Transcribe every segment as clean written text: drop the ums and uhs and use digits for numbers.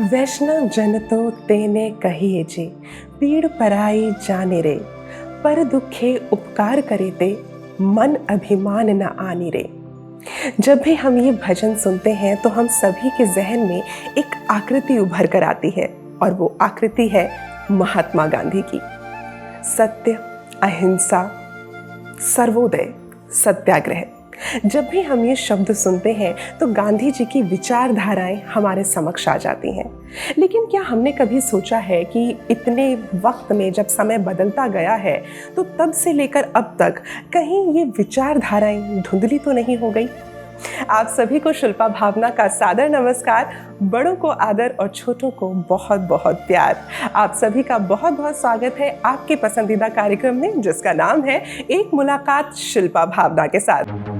वैष्णव जन तो तेने कहिए जे, पीड़ पराई जाने रे, पर दुखे उपकार करे ते, मन अभिमान न आनी रे। जब भी हम ये भजन सुनते हैं तो हम सभी के जहन में एक आकृति उभर कर आती है, और वो आकृति है महात्मा गांधी की। सत्य, अहिंसा, सर्वोदय, सत्याग्रह। जब भी हम ये शब्द सुनते हैं तो गांधी जी की विचारधाराएं हमारे समक्ष आ जाती हैं। लेकिन क्या हमने कभी सोचा है कि इतने वक्त में जब समय बदलता गया है तो तब से लेकर अब तक कहीं ये विचारधाराएं धुंधली तो नहीं हो गई? आप सभी को शिल्पा भावना का सादर नमस्कार। बड़ों को आदर और छोटों को बहुत बहुत प्यार। आप सभी का बहुत बहुत स्वागत है आपके पसंदीदा कार्यक्रम में, जिसका नाम है एक मुलाकात शिल्पा भावना के साथ।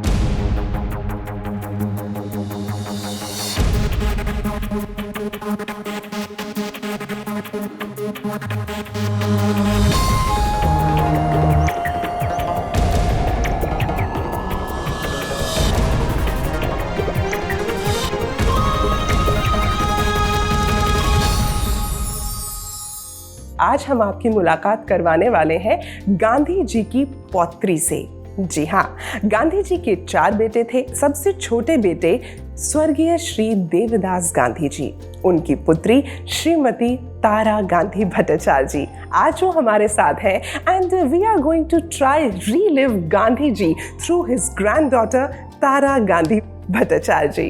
आज हम आपकी मुलाकात करवाने वाले हैं गांधी जी की पौत्री से। जी हाँ, गांधी जी के 4 बेटे थे। सबसे छोटे बेटे स्वर्गीय श्री देवदास गांधी जी, उनकी पुत्री श्रीमती तारा गांधी भट्टाचार्य जी। आज वो हमारे साथ हैं and we are going to try relive Gandhi ji through his granddaughter Tara Gandhi Bhattacharya ji.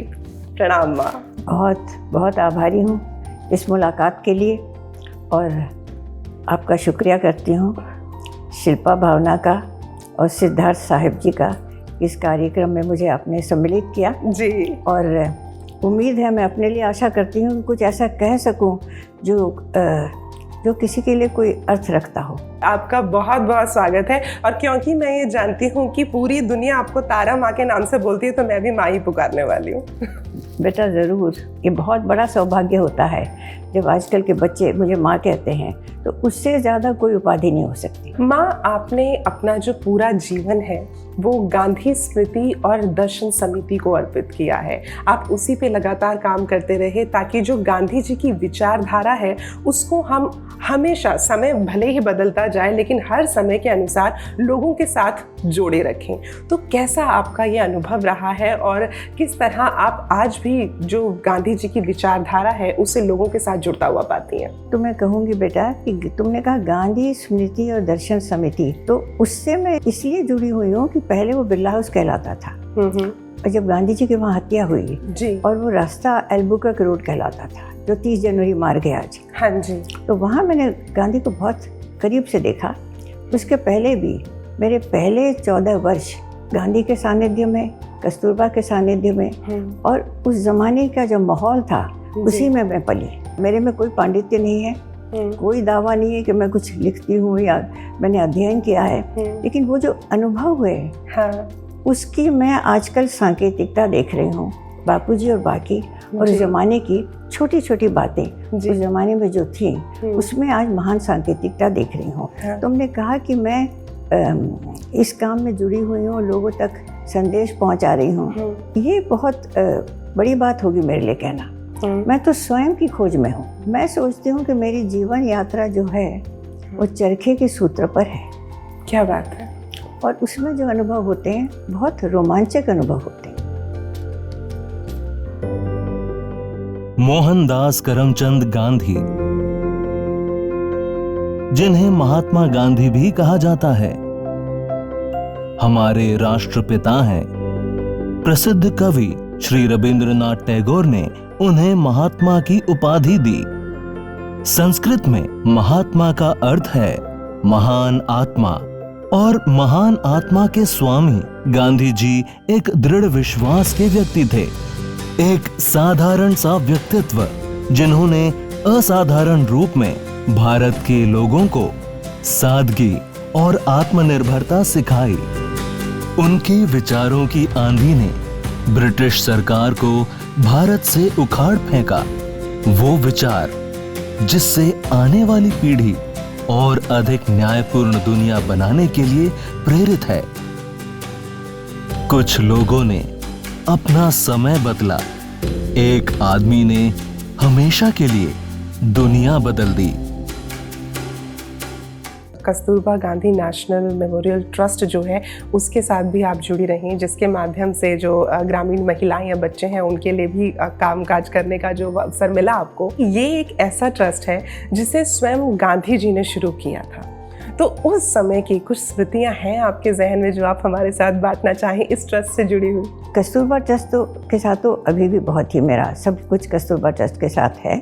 प्रणाम माँ। बहुत बहुत आभारी हूँ इस मुलाकात के लिए, और आपका शुक्रिया करती हूँ शिल्पा भावना का और सिद्धार्थ साहिब जी का। इस कार्यक्रम में मुझे आपने सम्मिलित किया जी, और उम्मीद है, मैं अपने लिए आशा करती हूँ कुछ ऐसा कह सकूँ जो किसी के लिए कोई अर्थ रखता हो। आपका बहुत बहुत स्वागत है। और क्योंकि मैं ये जानती हूँ कि पूरी दुनिया आपको तारा माँ के नाम से बोलती है, तो मैं भी माँ ही पुकारने वाली हूँ। बेटा ज़रूर, ये बहुत बड़ा सौभाग्य होता है जब आजकल के बच्चे मुझे माँ कहते हैं, तो उससे ज़्यादा कोई उपाधि नहीं हो सकती। माँ, आपने अपना जो पूरा जीवन है वो गांधी स्मृति और दर्शन समिति को अर्पित किया है। आप उसी पे लगातार काम करते रहे ताकि जो गांधी जी की विचारधारा है उसको हम हमेशा, समय भले ही बदलता जाए लेकिन हर समय के अनुसार लोगों के साथ जोड़े रखें। तो कैसा आपका ये अनुभव रहा है और किस तरह आप आज भी जो गांधी जी की विचारधारा है उसे लोगों के साथ जुड़ता हुआ पाती हैं? तो मैं कहूँगी बेटा कि तुमने कहा गांधी स्मृति और दर्शन समिति, तो उससे मैं इसलिए जुड़ी हुई हूँ कि पहले वो बिरला हाउस कहलाता था, और जब गांधी जी की वहाँ हत्या हुई जी, और वो रास्ता एल्बुकर्क रोड कहलाता था, जो 30 जनवरी मार गया आज। हाँ जी। तो वहाँ मैंने गांधी को बहुत करीब से देखा। उसके पहले भी मेरे पहले 14 वर्ष गांधी के सानिध्य में, कस्तूरबा के सानिध्य में, और उस जमाने का जो माहौल था उसी में मैं पली। मेरे में कोई पांडित्य नहीं है, कोई दावा नहीं है कि मैं कुछ लिखती हूँ या मैंने अध्ययन किया है, लेकिन वो जो अनुभव हुए, हाँ, उसकी मैं आजकल सांकेतिकता देख रही हूँ। बापूजी और बाकी और उस जमाने की छोटी छोटी बातें उस जमाने में जो थी, उसमें आज महान सांकेतिकता देख रही हूँ। हाँ। तुमने कहा कि मैं इस काम में जुड़ी हुई हूँ, लोगों तक संदेश पहुँचा रही हूँ, ये बहुत बड़ी बात होगी मेरे लिए कहना। मैं तो स्वयं की खोज में हूँ। मैं सोचती हूँ कि मेरी जीवन यात्रा जो है वो चरखे के सूत्र पर है। क्या बात है। और उसमें जो अनुभव होते हैं बहुत रोमांचक अनुभव होते हैं। मोहनदास करमचंद गांधी, जिन्हें महात्मा गांधी भी कहा जाता है, हमारे राष्ट्रपिता हैं। प्रसिद्ध कवि श्री रविंद्रनाथ टैगोर ने उन्हें महात्मा की उपाधि दी। संस्कृत में महात्मा का अर्थ है महान आत्मा, और महान आत्मा के स्वामी गांधी जी एक दृढ़ विश्वास के व्यक्ति थे। एक साधारण सा व्यक्तित्व जिन्होंने असाधारण रूप में भारत के लोगों को सादगी और आत्मनिर्भरता सिखाई। उनके विचारों की आंधी ने ब्रिटिश सरकार को भारत से उखाड़ फेंका। वो विचार जिससे आने वाली पीढ़ी और अधिक न्यायपूर्ण दुनिया बनाने के लिए प्रेरित है। कुछ लोगों ने अपना समय बदला, एक आदमी ने हमेशा के लिए दुनिया बदल दी। Kasturba Gandhi national memorial trust जो है उसके साथ भी आप जुड़ी रही हैं, जिसके माध्यम से जो ग्रामीण महिलाएं या बच्चे हैं उनके लिए भी कामकाज करने का जो अवसर मिला आपको। ये एक ऐसा ट्रस्ट है जिसे स्वयं गांधी जी ने शुरू किया था। तो उस समय की कुछ स्मृतियां हैं आपके जहन में जो आप हमारे साथ बांटना चाहें इस ट्रस्ट से जुड़ी हुई? कस्तूरबा ट्रस्ट के साथ तो अभी भी बहुत ही मेरा सब कुछ कस्तूरबा ट्रस्ट के साथ है।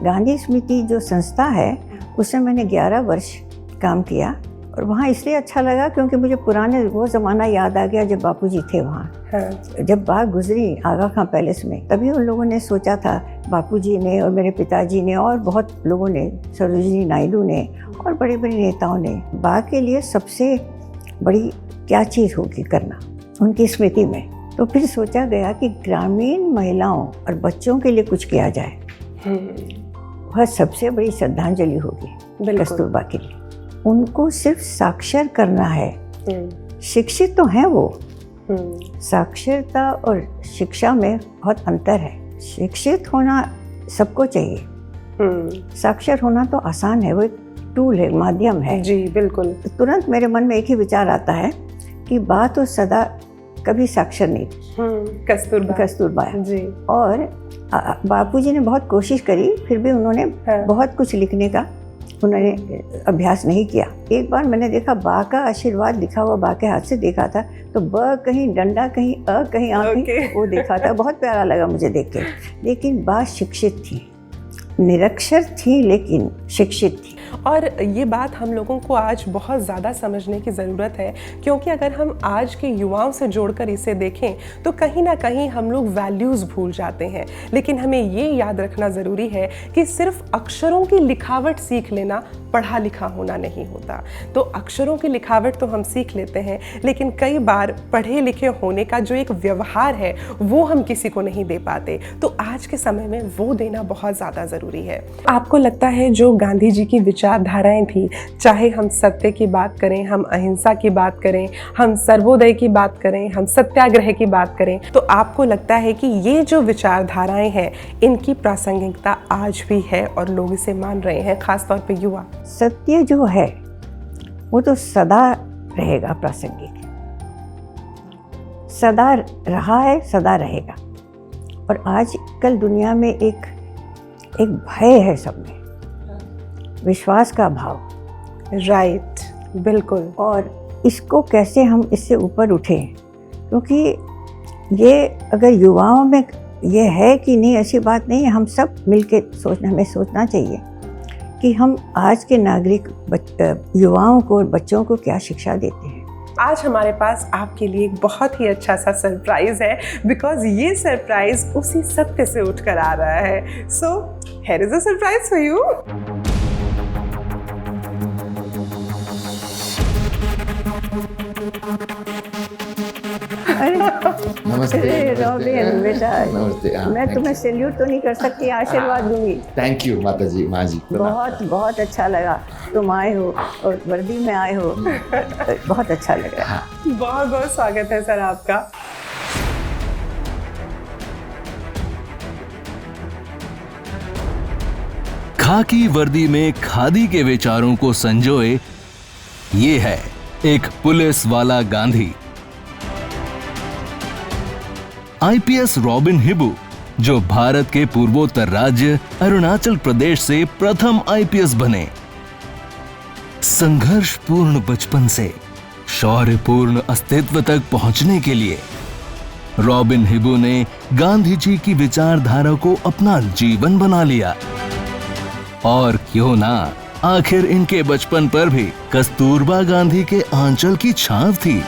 गांधी स्मृति जो संस्था है उसमें मैंने 11 वर्ष काम किया और वहाँ इसलिए अच्छा लगा क्योंकि मुझे पुराने वो ज़माना याद आ गया जब बापूजी थे वहाँ। हाँ। जब बात गुजरी आगा खां पैलेस में, तभी उन लोगों ने सोचा था, बापूजी ने और मेरे पिताजी ने और बहुत लोगों ने, सरोजिनी नायडू ने और बड़े बड़े नेताओं ने, बाघ के लिए सबसे बड़ी क्या चीज़ होगी करना उनकी स्मृति में। तो फिर सोचा गया कि ग्रामीण महिलाओं और बच्चों के लिए कुछ किया जाए, वह सबसे बड़ी श्रद्धांजलि होगी कस्तूरबा के लिए। उनको सिर्फ साक्षर करना है, शिक्षित तो हैं वो, साक्षरता और शिक्षा में बहुत अंतर है। शिक्षित होना सबको चाहिए, साक्षर होना तो आसान है, वो एक टूल है, माध्यम है। जी बिल्कुल। तो तुरंत मेरे मन में एक ही विचार आता है कि बात तो सदा कभी साक्षर नहीं, कस्तूरबा जी। और बापूजी ने बहुत कोशिश करी, फिर भी उन्होंने बहुत कुछ लिखने का उन्होंने अभ्यास नहीं किया। एक बार मैंने देखा बा का आशीर्वाद लिखा हुआ बा के हाथ से देखा था, तो ब कहीं डंडा कहीं अ कहीं आ कहीं वो देखा था, बहुत प्यारा लगा मुझे देख के। लेकिन बा शिक्षित थी, निरक्षर थी लेकिन शिक्षित थी। और ये बात हम लोगों को आज बहुत ज़्यादा समझने की ज़रूरत है, क्योंकि अगर हम आज के युवाओं से जोड़कर इसे देखें तो कहीं ना कहीं हम लोग वैल्यूज़ भूल जाते हैं। लेकिन हमें ये याद रखना ज़रूरी है कि सिर्फ अक्षरों की लिखावट सीख लेना पढ़ा लिखा होना नहीं होता। तो अक्षरों की लिखावट तो हम सीख लेते हैं, लेकिन कई बार पढ़े लिखे होने का जो एक व्यवहार है वो हम किसी को नहीं दे पाते। तो आज के समय में वो देना बहुत ज़्यादा ज़रूरी है। आपको लगता है जो गांधी जी की विचारधाराएं थी, चाहे हम सत्य की बात करें, हम अहिंसा की बात करें, हम सर्वोदय की बात करें, हम सत्याग्रह की बात करें, तो आपको लगता है कि ये जो विचारधाराएं हैं इनकी प्रासंगिकता आज भी है और लोग इसे मान रहे हैं, खासतौर पे युवा? सत्य जो है वो तो सदा रहेगा प्रासंगिक, सदा रहा है, सदा रहेगा। और आजकल दुनिया में एक भय है सब में, विश्वास का भाव। राइट, बिल्कुल। और इसको कैसे हम इससे ऊपर उठें, क्योंकि ये अगर युवाओं में ये है कि नहीं, ऐसी बात नहीं है। हम सब मिलके हमें सोचना चाहिए कि हम आज के नागरिक युवाओं को और बच्चों को क्या शिक्षा देते हैं। आज हमारे पास आपके लिए एक बहुत ही अच्छा सा सरप्राइज है, बिकॉज ये सरप्राइज उसी सत्य से उठकर आ रहा है। So here is a surprise for you. नमस्ते रॉबिन बेटा, नमस्ते। मैं तुम्हें सैल्यूट तो नहीं कर सकती, आशीर्वाद दूंगी। थैंक यू माता जी, माँ जी। बहुत बहुत अच्छा लगा तुम आए हो और वर्दी में आए हो, बहुत अच्छा लगा। बहुत बहुत स्वागत है सर आपका। खाकी वर्दी में खादी के विचारों को संजोए ये है एक पुलिस वाला गांधी। आईपीएस रॉबिन हिबू, जो भारत के पूर्वोत्तर राज्य अरुणाचल प्रदेश से प्रथम आईपीएस बने। संघर्षपूर्ण बचपन से शौर्यपूर्ण अस्तित्व तक पहुंचने के लिए रॉबिन हिबू ने गांधी जी की विचारधारा को अपना जीवन बना लिया। और क्यों ना, आखिर इनके बचपन पर भी कस्तूरबा गांधी के आंचल की छाप थी।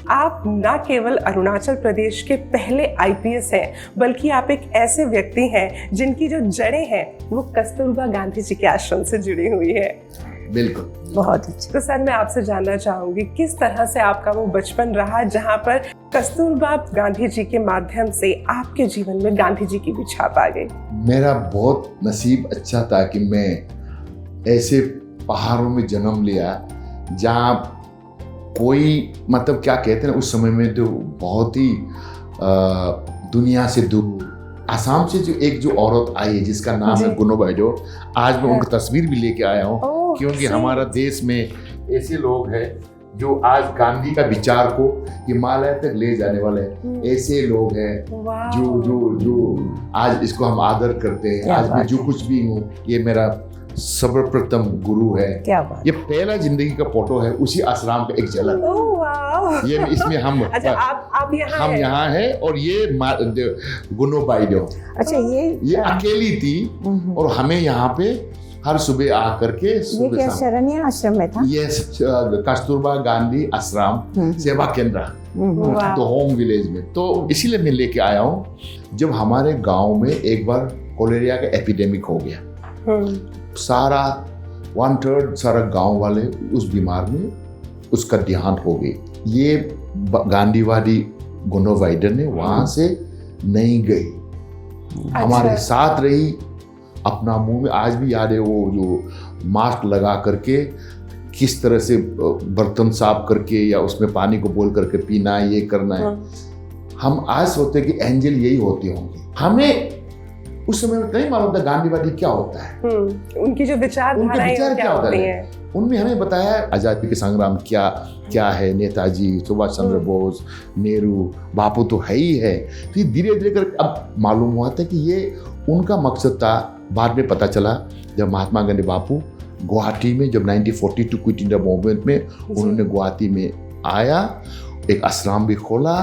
आप न केवल अरुणाचल प्रदेश के पहले आईपीएस हैं, बल्कि आप एक ऐसे व्यक्ति हैं जिनकी जो जड़ें हैं वो कस्तूरबा गांधी जी के आश्रम से जुड़ी हुई है। बिल्कुल, बहुत अच्छा। तो सर मैं आपसे जानना चाहूंगी किस तरह से आपका वो बचपन रहा जहाँ पर कस्तूरबा गांधी जी के माध्यम से आपके जीवन में गांधी जी की भी छाप आ गई? मेरा बहुत नसीब अच्छा था कि मैं ऐसे पहाड़ों में जन्म लिया जहाँ कोई, मतलब क्या कहते हैं, उस समय में तो बहुत ही दुनिया से दूर, असम से जो एक जो औरत आई है जिसका नाम है गुनोबाइडो, आज मैं उनकी तस्वीर भी लेके आया हूँ, क्योंकि हमारा देश में ऐसे लोग हैं जो आज गांधी का विचार को हिमालय तक ले जाने वाले हैं। ऐसे लोग हैं जो जो जो आज इसको हम आदर करते हैं। आज मैं जो कुछ भी हूँ, ये मेरा सर्वप्रथम गुरु है। क्या बात। ये पहला जिंदगी का फोटो है, उसी आश्रम का एक झलक। ये इसमें हम अच्छा, आप यहाँ हैं और ये गुनोबाइडो, अच्छा ये अकेली थी और हमें यहाँ पे हर सुबह आकर के ये क्या शरण्य आश्रम में था? ये कस्तूरबा गांधी आश्रम सेवा केंद्र, तो होम विलेज में। तो इसीलिए मैं लेके आया हूँ, जब हमारे गांव में एक बार कोलेरिया का एपिडेमिक हो गया, सारा 1/3 सारा गांव वाले उस बीमार में उसका देहांत हो गई। ये गांधीवादी गुनोबाइडो ने वहां से नहीं गई, हमारे साथ रही, अपना मुंह में आज भी याद है वो जो मास्क लगा करके किस तरह से बर्तन साफ करके या उसमें पानी को बोल करके पीना, ये करना है। हम आज सोचते कि एंजल यही होते होंगे, हमें उस समय में नहीं मालूम था गांधीवादी क्या होता है, उनकी जो विचार क्या होती हैं। उनमें हमें बताया आजादी के संग्राम क्या क्या है, नेताजी सुभाष चंद्र बोस, नेहरू, बापू तो है ही है। तो धीरे धीरे कर अब मालूम हुआ था कि ये उनका मकसद था। बाद में पता चला जब महात्मा गांधी बापू गुवाहाटी में जब 1942 क्विट इंडिया मूवमेंट में उन्होंने गुवाहाटी में आया, एक आश्रम भी खोला।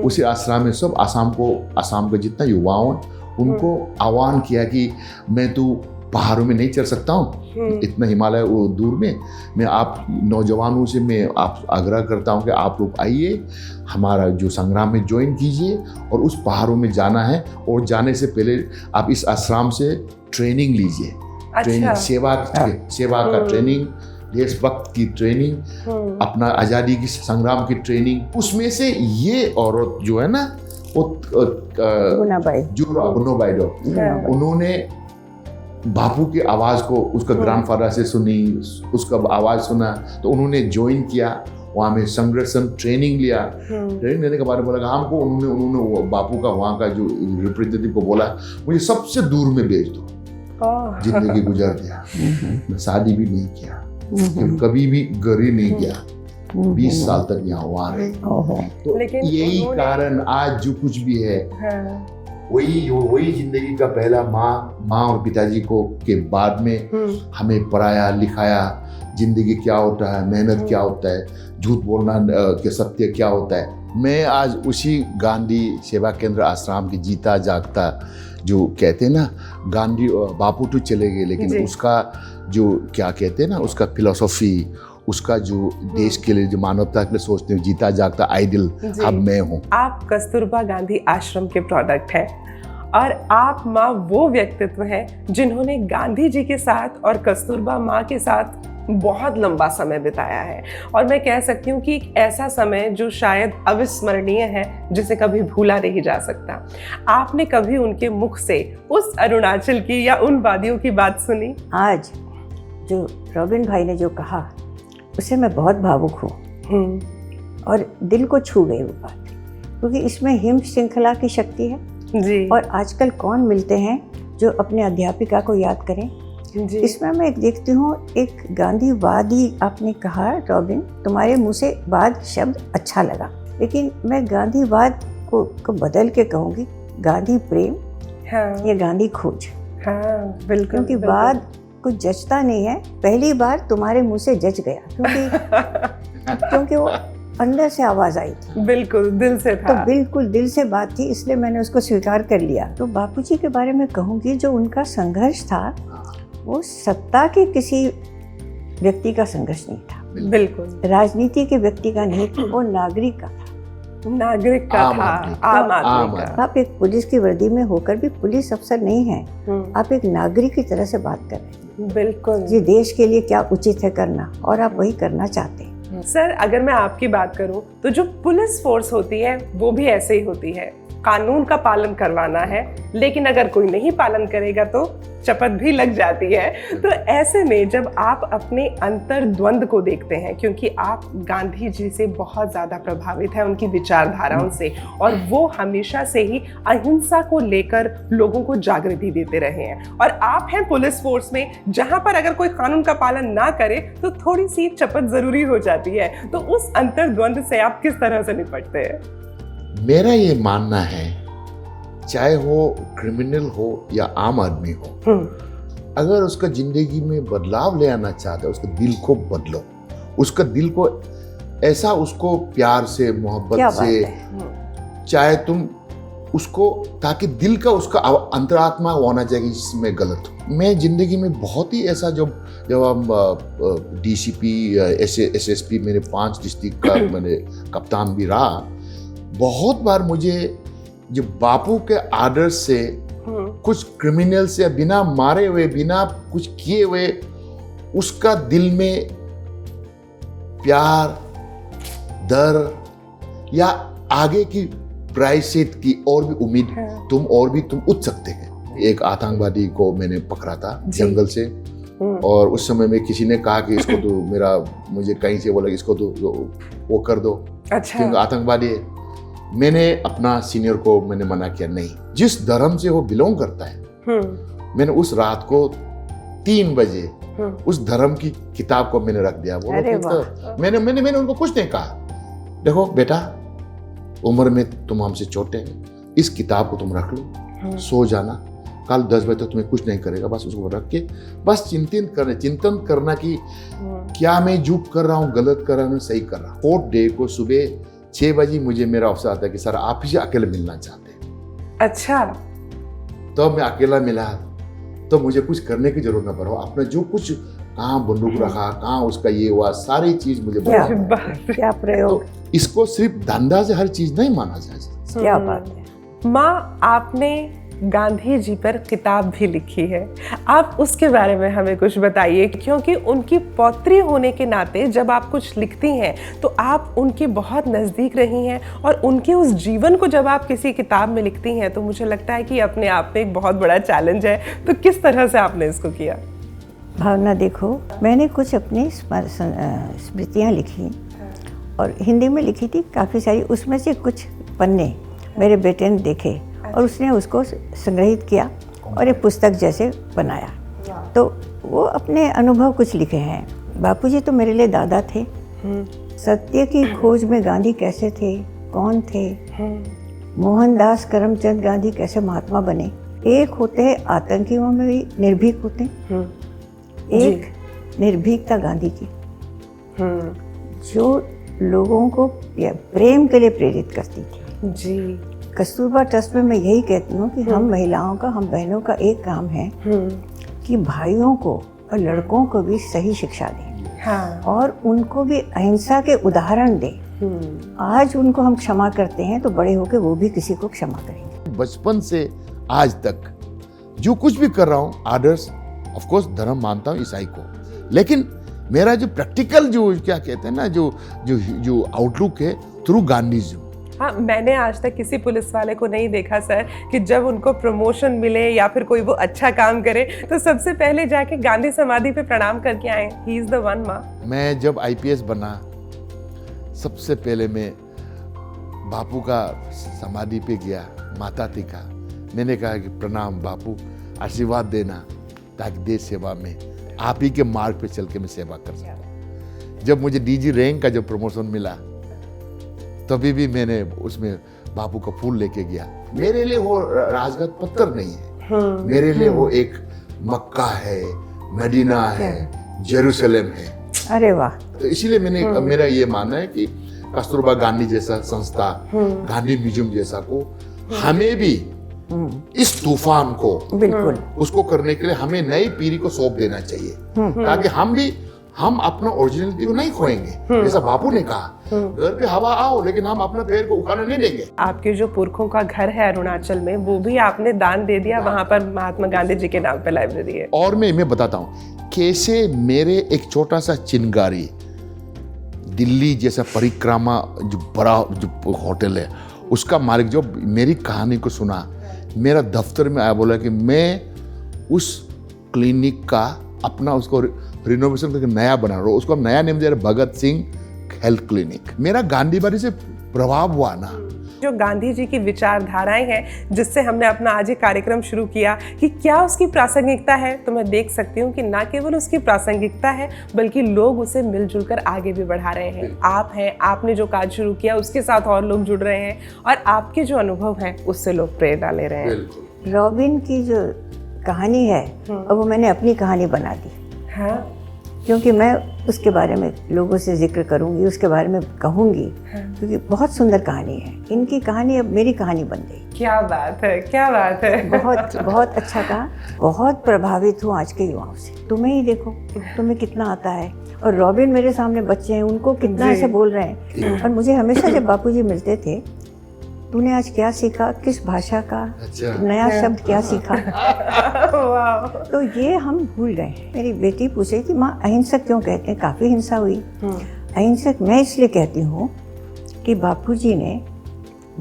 उसी आश्रम में सब आसाम के जितना युवाओं उनको आह्वान किया कि मैं तो पहाड़ों में नहीं चढ़ सकता हूँ, इतना हिमालय वो दूर में, मैं आप नौजवानों से मैं आप आग्रह करता हूँ कि आप लोग आइए, हमारा जो संग्राम में ज्वाइन कीजिए और उस पहाड़ों में जाना है। और जाने से पहले आप इस आश्रम से ट्रेनिंग लीजिए। ट्रेनिंग सेवा का ट्रेनिंग, देशभक्त की ट्रेनिंग, अपना आज़ादी की संग्राम की ट्रेनिंग। उसमें से ये औरत जो है ना वो गुनोबाइडो, उन्होंने बापू की आवाज़ को उसका ग्रैंडफादर से सुनी, उसका आवाज़ सुना, तो उन्होंने ज्वाइन किया। वहाँ में संगठन ट्रेनिंग लिया। ट्रेनिंग लेने के बाद बोला हमको, उन्होंने बापू का वहाँ का जो रिप्रेजेंटेटिव को बोला मुझे सबसे दूर में भेज दो। जिंदगी गुजर दिया, मैं शादी भी नहीं किया, कभी भी घर ही नहीं गया, 20 साल तक यहाँ हुआ रहे। तो यही कारण आज जो कुछ भी है वही जिंदगी का पहला माँ और पिताजी को के बाद में हमें पढ़ाया लिखाया, जिंदगी क्या होता है, मेहनत क्या होता है, झूठ बोलना के सत्य क्या होता है। मैं आज उसी गांधी सेवा केंद्र आश्रम की जीता जागता, जो कहते हैं ना, गांधी बापू तो चले गए लेकिन उसका जो क्या कहते हैं ना, उसका फिलॉसफी, उसका जो देश के लिए, जो मानवता के लिए सोचते हैं, जीता जागता आइडियल अब मैं हूँ। आप कस्तूरबा गांधी आश्रम के प्रोडक्ट हैं और आप माँ वो व्यक्तित्व हैं जिन्होंने गांधी जी के साथ और कस्तूरबा माँ के साथ बहुत लंबा समय बिताया है। और मैं कह सकती हूँ कि एक ऐसा समय जो शायद अविस्मरणीय है, जिसे कभी भूला नहीं जा सकता। आपने कभी उनके मुख से उस अरुणाचल की या उन वादियों की बात सुनी? आज जो रॉबिन भाई ने जो कहा उससे मैं बहुत भावुक हूँ और दिल को छू गई वो बात, क्योंकि इसमें हिम श्रृंखला की शक्ति है जी। और आजकल कौन मिलते हैं जो अपने अध्यापिका को याद करें जी। इसमें मैं देखती हूँ एक गांधीवादी, आपने कहा रॉबिन, तुम्हारे मुंह से वाद शब्द अच्छा लगा, लेकिन मैं गांधीवाद को बदल के कहूँगी गांधी प्रेम या गांधी खोज। बिल्कुल, क्योंकि वाद कुछ जचता नहीं है, पहली बार तुम्हारे मुंह से जच गया, क्योंकि वो अंदर से आवाज आई थी, बिल्कुल दिल से था, तो बिल्कुल दिल से बात थी, इसलिए मैंने उसको स्वीकार कर लिया। तो बापूजी के बारे में कहूँगी, जो उनका संघर्ष था वो सत्ता के किसी व्यक्ति का संघर्ष नहीं था, बिल्कुल राजनीति के व्यक्ति का नहीं था, वो नागरिक का था, नागरिक का था, आम आदमी का। आप एक पुलिस की वर्दी में होकर भी पुलिस अफसर नहीं है, आप एक नागरिक की तरह से बात कर रहे हैं। बिल्कुल जी, देश के लिए क्या उचित है करना, और आप वही करना चाहते हैं। सर, अगर मैं आपकी बात करूं तो जो पुलिस फोर्स होती है वो भी ऐसे ही होती है, कानून का पालन करवाना है, लेकिन अगर कोई नहीं पालन करेगा तो शपथ भी लग जाती है। तो ऐसे में जब आप अपने अंतर्द्वंद को देखते हैं, क्योंकि आप गांधी जी से बहुत ज़्यादा प्रभावित हैं, उनकी विचारधाराओं से, और वो हमेशा से ही अहिंसा को लेकर लोगों को जागृति देते रहे हैं, और आप हैं पुलिस फोर्स में जहां पर अगर कोई कानून का पालन ना करे तो थोड़ी सी चपत जरूरी हो जाती है। तो उस अंतर्द्वंद से आप किस तरह से निपटते हैं? मेरा ये मानना है, चाहे वो क्रिमिनल हो या आम आदमी हो, अगर उसका जिंदगी में बदलाव ले आना चाहता है, उसके दिल को बदलो, उसका दिल को ऐसा, उसको प्यार से, मोहब्बत से, चाहे तुम उसको, ताकि दिल का उसका अंतरात्मा होना चाहिए जिसमें गलत हो। मैं जिंदगी में बहुत ही ऐसा, जब हम डीसीपी, एसएसपी, मेरे 5 डिस्ट्रिक्ट का मैंने कप्तान भी रहा, बहुत बार मुझे जब बापू के आदर्श से कुछ क्रिमिनल से बिना मारे हुए, बिना कुछ किए हुए, उसका दिल में प्यार, डर या आगे की प्रायश्चित की और भी उम्मीद, तुम उठ सकते हैं। एक आतंकवादी को मैंने पकड़ा था जंगल से, और उस समय में किसी ने कहा कि इसको तो मुझे कहीं से बोला इसको तो वो कर दो, अच्छा, क्योंकि आतंकवादी है। मैंने अपना सीनियर को मैंने मना किया, नहीं, जिस धर्म से वो बिलोंग करता है। मैंने उस रात को 3 बजे उस धर्म की किताब को मैंने रख दिया। तो मैंने उनको कुछ नहीं कहा, देखो बेटा, उम्र में तुम हमसे छोटे हैं, इस किताब को तुम रख लो, सो जाना, कल 10 बजे तक तुम्हें कुछ नहीं करेगा, बस उसको रख के बस चिंतन करना कि क्या मैं चूक कर रहा हूँ, गलत कर रहा हूँ, सही कर रहा हूँ। 4th डे को सुबह 6 बजे मुझे मेरा ऑफिसर आता है कि सर आप ही से अकेले मिलना चाहते हैं। अच्छा, तो मैं अकेला मिला, तो मुझे कुछ करने की जरूरत ना पड़ा, आपने जो कुछ कहाँ बंदूक रखा, कहाँ उसका ये हुआ, सारी चीज मुझे क्या प्रयोग। तो इसको सिर्फ धंधा से हर चीज नहीं माना जाए। क्या बात है। माँ, आपने गांधी जी पर किताब भी लिखी है, आप उसके बारे में हमें कुछ बताइए, क्योंकि उनकी पौत्री होने के नाते जब आप कुछ लिखती हैं तो आप उनके बहुत नज़दीक रही हैं, और उनके उस जीवन को जब आप किसी किताब में लिखती हैं तो मुझे लगता है कि अपने आप में एक बहुत बड़ा चैलेंज है। तो किस तरह से आपने इसको किया? भावना, देखो, मैंने कुछ अपनी स्मृतियाँ लिखी और हिंदी में लिखी थी काफ़ी सारी, उसमें से कुछ पन्ने मेरे बेटे ने देखे और उसने उसको संग्रहित किया और एक पुस्तक जैसे बनाया। तो वो अपने अनुभव कुछ लिखे हैं। बापूजी तो मेरे लिए दादा थे। सत्य की खोज में गांधी कैसे थे, कौन थे, मोहनदास करमचंद गांधी कैसे महात्मा बने। एक होते हैं आतंकियों में भी निर्भीक होते हैं, एक निर्भीकता गांधी की, जो लोगों को प्रेम के लिए प्रेरित करती थी। जी, कस्तूरबा ट्रस्ट में मैं यही कहती हूँ कि हम महिलाओं का, हम बहनों का एक काम है कि भाइयों को और लड़कों को भी सही शिक्षा दें। हाँ, और उनको भी अहिंसा के उदाहरण दें। आज उनको हम क्षमा करते हैं तो बड़े होकर वो भी किसी को क्षमा करेंगे। बचपन से आज तक जो कुछ भी कर रहा हूँ, आदर्श, ऑफ कोर्स धर्म मानता हूँ ईसाई को, लेकिन मेरा जो प्रैक्टिकल, जो क्या कहते हैं ना, जो आउटलुक है, थ्रू गांधीज़म। हाँ, मैंने आज तक किसी पुलिस वाले को नहीं देखा सर कि जब उनको प्रमोशन मिले या फिर कोई वो अच्छा काम करे तो सबसे पहले जाके गांधी समाधि पे प्रणाम करके आए। He is the one. माँ, मैं जब आईपीएस बना, सबसे पहले मैं बापू का समाधि पे गया, माता टिका, मैंने कहा कि प्रणाम बापू, आशीर्वाद देना ताकि देश सेवा में आप ही के मार्ग पे चल के मैं सेवा कर सकूं। जब मुझे डीजी रैंक का जब प्रमोशन मिला तभी भी मैंने उसमें बापू का फूल लेके गया। मेरे लिए वो राजगद्द पत्थर नहीं है, मेरे लिए वो एक मक्का है, मदीना है, जेरूसलम है। अरे वाह। तो इसीलिए मेरा ये मानना है कि कस्तूरबा गांधी जैसा संस्था, गांधी म्यूजियम जैसा को हमें भी इस तूफान को बिल्कुल उसको करने के लिए हमें नई पीढ़ी को सौंप देना चाहिए, ताकि हम अपना ओरिजिनलिटी को नहीं खोएंगे। जैसा बापू ने कहा, घर पे हवा आओ लेकिन हम अपना पैर को उखाड़ने नहीं देंगे। आपके जो पुरखों का घर है अरुणाचल में, वो भी आपने दान दे दिया, वहाँ पर महात्मा गांधी जी के नाम पे लाइब्रेरी है। और मैं बताता हूँ कैसे मेरे एक छोटा सा चिनगारी, दिल्ली जैसा परिक्रमा जो बड़ा जो होटल है, उसका मालिक जो मेरी कहानी को सुना, मेरा दफ्तर में आया, बोला कि मैं उस क्लिनिक का अपना उसको रिनोवेशन करके नया बना रहा हूँ। उसको नया नेम दे रहे भगत सिंह हेल्थ क्लिनिक। मेरा गांधीवादी से प्रभाव हुआ ना, जो गांधी जी की विचारधाराएं हैं जिससे हमने अपना आज ये कार्यक्रम शुरू किया कि क्या उसकी प्रासंगिकता है, तो मैं देख सकती हूँ कि ना केवल उसकी प्रासंगिकता है बल्कि लोग उसे मिलजुल कर आगे भी बढ़ा रहे हैं। आप हैं, आपने जो कार्य शुरू किया उसके साथ और लोग जुड़ रहे हैं और आपके जो अनुभव हैं उससे लोग प्रेरणा ले रहे हैं। रॉबिन की जो कहानी है अब वो मैंने अपनी कहानी बना दी। हाँ, क्योंकि मैं उसके बारे में लोगों से जिक्र करूंगी, उसके बारे में कहूंगी, क्योंकि बहुत सुंदर कहानी है। इनकी कहानी अब मेरी कहानी बन गई। क्या बात है, क्या बात है। बहुत बहुत अच्छा कहा। बहुत प्रभावित हूँ आज के युवाओं से। तुम्हें ही देखो, तुम्हें कितना आता है, और रॉबिन मेरे सामने बच्चे हैं, उनको कितना ऐसे बोल रहे हैं। और मुझे हमेशा जब बापूजी मिलते थे, तूने आज क्या सीखा, किस भाषा का नया शब्द क्या सीखा। तो ये हम भूल गए हैं। मेरी बेटी पूछ रही थी, माँ अहिंसक क्यों कहते हैं, काफ़ी हिंसा हुई। अहिंसक मैं इसलिए कहती हूँ कि बापूजी ने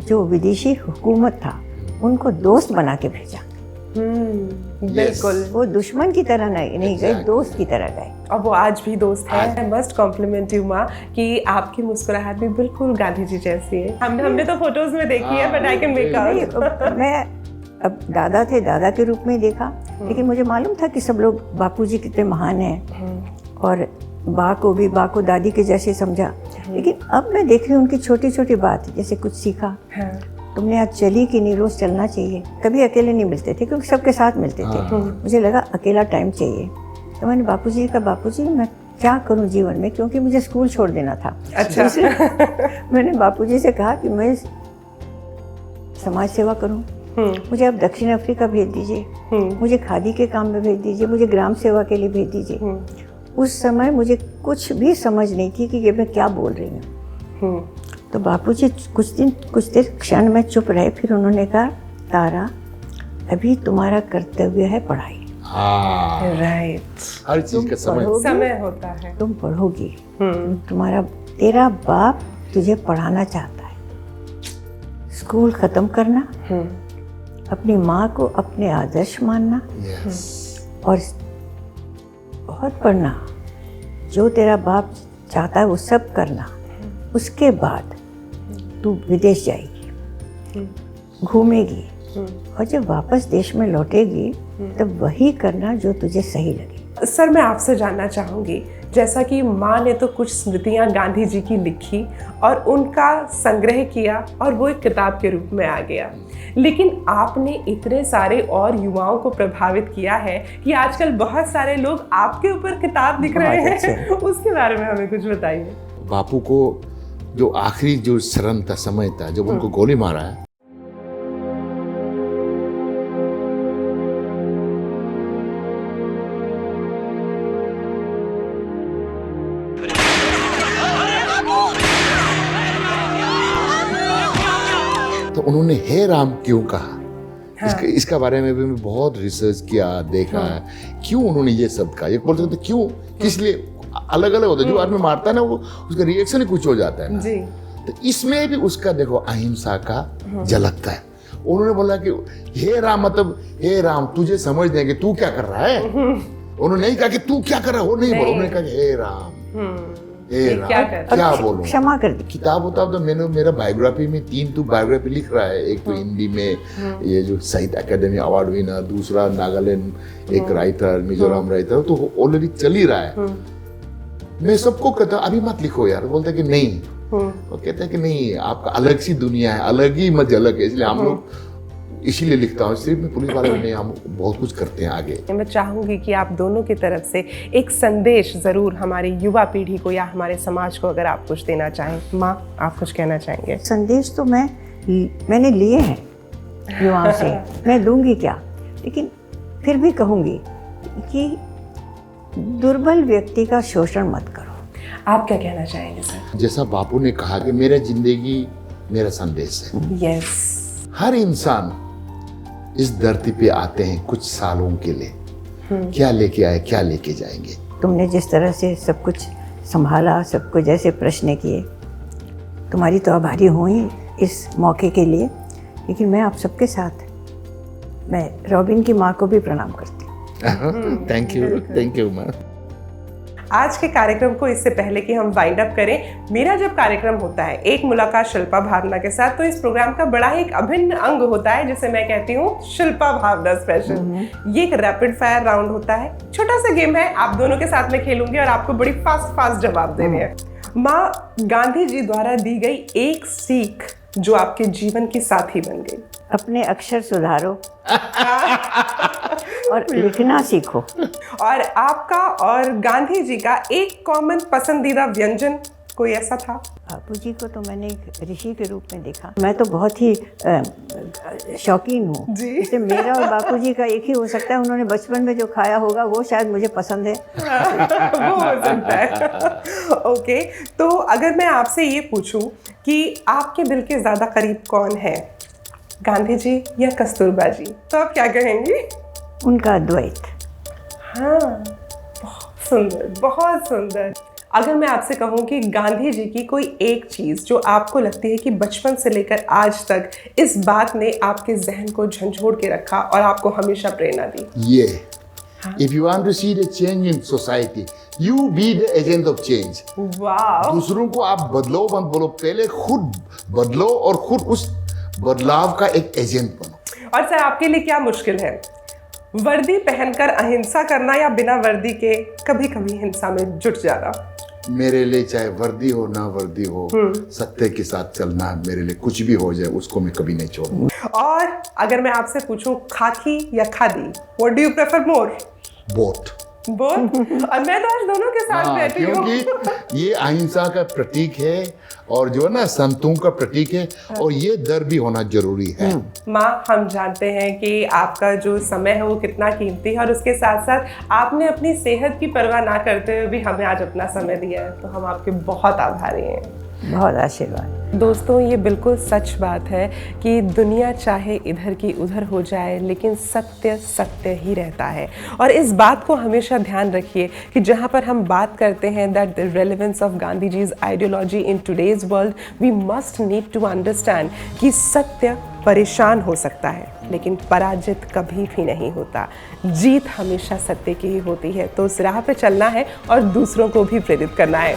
जो विदेशी हुकूमत था उनको दोस्त बना के भेजा। बिल्कुल, वो दुश्मन की तरह नहीं गए, दोस्त की तरह गए। और वो आज भी दोस्त है। आई मस्ट कॉम्प्लीमेंट यू माँ कि आपकी मुस्कुराहट भी बिल्कुल गांधी जी जैसी है। हमने तो फोटोज में देखी है, but I can make out. मैं अब दादा थे, दादा के रूप में देखा, लेकिन मुझे मालूम था कि सब लोग बापूजी कितने महान हैं, और बा को दादी के जैसे समझा। लेकिन अब मैं देख रही हूँ उनकी छोटी छोटी बात, जैसे कुछ सीखा। तुमने आज चली कि नहीं, रोज चलना चाहिए। कभी अकेले नहीं मिलते थे क्योंकि सबके साथ मिलते थे। मुझे लगा अकेला टाइम चाहिए, तो मैंने बापूजी का, बापूजी मैं क्या करूं जीवन में, क्योंकि मुझे स्कूल छोड़ देना था। अच्छा। मैंने बापूजी से कहा कि मैं समाज सेवा करूं, मुझे आप दक्षिण अफ्रीका भेज दीजिए, मुझे खादी के काम में भेज दीजिए, मुझे ग्राम सेवा के लिए भेज दीजिए। उस समय मुझे कुछ भी समझ नहीं थी कि ये मैं क्या बोल रही हूँ। तो बापूजी कुछ देर क्षण में चुप रहे, फिर उन्होंने कहा, तारा अभी तुम्हारा कर्तव्य है पढ़ाई। राइट, हर चीज का समय होता है। तुम पढ़ोगी, तेरा बाप तुझे पढ़ाना चाहता है। स्कूल खत्म करना, अपनी माँ को अपने आदर्श मानना, और बहुत पढ़ना, जो तेरा बाप चाहता है वो सब करना। उसके बाद तू विदेश जाएगी, घूमेगी, और जब वापस देश में लौटेगी तब वही करना जो तुझे सही लगे। सर, मैं आपसे जानना चाहूँगी, जैसा कि माँ ने तो कुछ स्मृतियाँ गांधी जी की लिखी और उनका संग्रह किया और वो एक किताब के रूप में आ गया, लेकिन आपने इतने सारे और युवाओं को प्रभावित किया है कि आजकल बहुत सारे लोग आपके ऊपर किताब लिख रहे हैं। उसके बारे में हमें कुछ बताइए। बापू को जो आखिरी जो शरण था, समय था, जब उनको गोली मारा है, तो उन्होंने हे राम क्यों कहा। इसका बारे में भी मैं बहुत रिसर्च किया, देखा है क्यों उन्होंने ये शब्द कहा। ये बोल सकते क्यों, किस लिए, अलग अलग होता है। जो आदमी मारता है ना, वो उसका रिएक्शन ही कुछ हो जाता है ना। जी। तो इसमें भी उसका देखो अहिंसा का झलकता है। उन्होंने बोला कि हे राम, मतलब हे राम तुझे समझ देंगे, तू क्या कर रहा है। उन्होंने नहीं कहा कि तू क्या कर रहा है, वो नहीं बोला। उन्होंने कहा हे राम, हे राम, क्या बोलूं, क्षमा कर दी। किताब होता तो मैंने, मेरा बायोग्राफी में 3 तो बायोग्राफी लिख रहा है। एक तो हिंदी में ये जो साहित्य अकेडमी अवार्ड विनर, दूसरा नागालैंड एक राइटर, मिजोरम राइटर, तो ऑलरेडी चल ही रहा है। मैं सबको कहता अभी मत लिखो यार, बोलते कि नहीं, वो कहते हैं कि नहीं, आपका अलग सी दुनिया है, अलग ही मत झलक है, इसलिए हम लोग इसीलिए लिखता हूँ। सिर्फ पुलिस वाले में नहीं, हम बहुत कुछ करते हैं आगे। मैं चाहूंगी कि आप दोनों की तरफ से एक संदेश जरूर हमारी युवा पीढ़ी को या हमारे समाज को अगर आप कुछ देना चाहें। माँ, आप कुछ कहना चाहेंगे? संदेश तो मैंने लिए हैं युवाओं से, मैं दूंगी क्या, लेकिन फिर भी कहूँगी कि दुर्बल व्यक्ति का शोषण मत करो। आप क्या कहना चाहेंगे सर? जैसा बापू ने कहा कि मेरा जिंदगी मेरा संदेश है। यस। हर इंसान इस धरती पे आते हैं कुछ सालों के लिए, क्या लेके आए, क्या लेके जाएंगे। तुमने जिस तरह से सब कुछ संभाला, सबको जैसे प्रश्न किए, तुम्हारी तो आभारी हुई। इस मौके के लिए। लेकिन मैं आप सबके साथ, मैं रॉबिन की माँ को भी प्रणाम करती हूँ। Thank you ma'am. आज के कार्यक्रम को इससे पहले कि हम वाइंड अप करें, मेरा जब कार्यक्रम होता है एक मुलाकात शिल्पा भावना के साथ, तो इस प्रोग्राम का बड़ा एक अभिन्न अंग होता है जिसे मैं कहती हूँ शिल्पा भावना स्पेशल। ये एक रैपिड फायर राउंड होता है, छोटा सा गेम है, आप दोनों के साथ में खेलूंगी और आपको बड़ी फास्ट जवाब देने हैं। माँ गांधी जी द्वारा दी गई एक सीख जो आपके जीवन की साथी बन गई। अपने अक्षर सुधारो और लिखना सीखो। और आपका और गांधी जी का एक कॉमन पसंदीदा व्यंजन कोई ऐसा था? बापू जी को तो मैंने एक ऋषि के रूप में देखा। मैं तो बहुत ही शौकीन हूँ जी। जैसे मेरा और बापू जी का एक ही हो सकता है, उन्होंने बचपन में जो खाया होगा वो शायद मुझे पसंद है। वो हो सकता है। ओके, तो अगर मैं आपसे ये पूछूं कि आपके दिल के ज़्यादा करीब कौन है, गांधी जी या कस्तूरबा जी, तो आप क्या कहेंगी? उनका द्वैत। हाँ, बहुत सुंदर, बहुत सुंदर। अगर मैं आपसे कहूँ कि गांधी जी की कोई एक चीज़ जो आपको लगती है कि बचपन से लेकर आज तक इस बात ने आपके जहन को झंझोड़ के रखा और आपको हमेशा प्रेरणा दी, ये if you want to see the change in society, you be the agent of change. वाह, दूसरों को आप बदलो मत बोलो, पहले खुद बदलो और खुद उस बदलाव का एक एजेंट बनो। और सर आपके लिए क्या मुश्किल है, वर्दी पहनकर अहिंसा करना या बिना वर्दी के कभी कभी हिंसा में जुट जाना? मेरे लिए चाहे वर्दी हो ना वर्दी हो, सत्य के साथ चलना, मेरे लिए कुछ भी हो जाए उसको मैं कभी नहीं छोड़ूंगा। और अगर मैं आपसे पूछूं खाकी या khadi, what do you prefer more? Both. Both? और मैं तो आज दोनों के साथ बैठी हूँ। क्योंकि ये अहिंसा का प्रतीक है और जो है ना संतों का प्रतीक है, और ये डर भी होना जरूरी है। माँ, हम जानते हैं कि आपका जो समय है वो कितना कीमती है और उसके साथ साथ आपने अपनी सेहत की परवाह ना करते हुए भी हमें आज अपना समय दिया है, तो हम आपके बहुत आभारी हैं। बहुत आशीर्वाद। दोस्तों, ये बिल्कुल सच बात है कि दुनिया चाहे इधर की उधर हो जाए लेकिन सत्य सत्य ही रहता है। और इस बात को हमेशा ध्यान रखिए कि जहाँ पर हम बात करते हैं that the relevance of Gandhi ji's ideology in today's world, we must need to understand कि सत्य परेशान हो सकता है लेकिन पराजित कभी भी नहीं होता। जीत हमेशा सत्य की ही होती है। तो उस राह पे चलना है और दूसरों को भी प्रेरित करना है।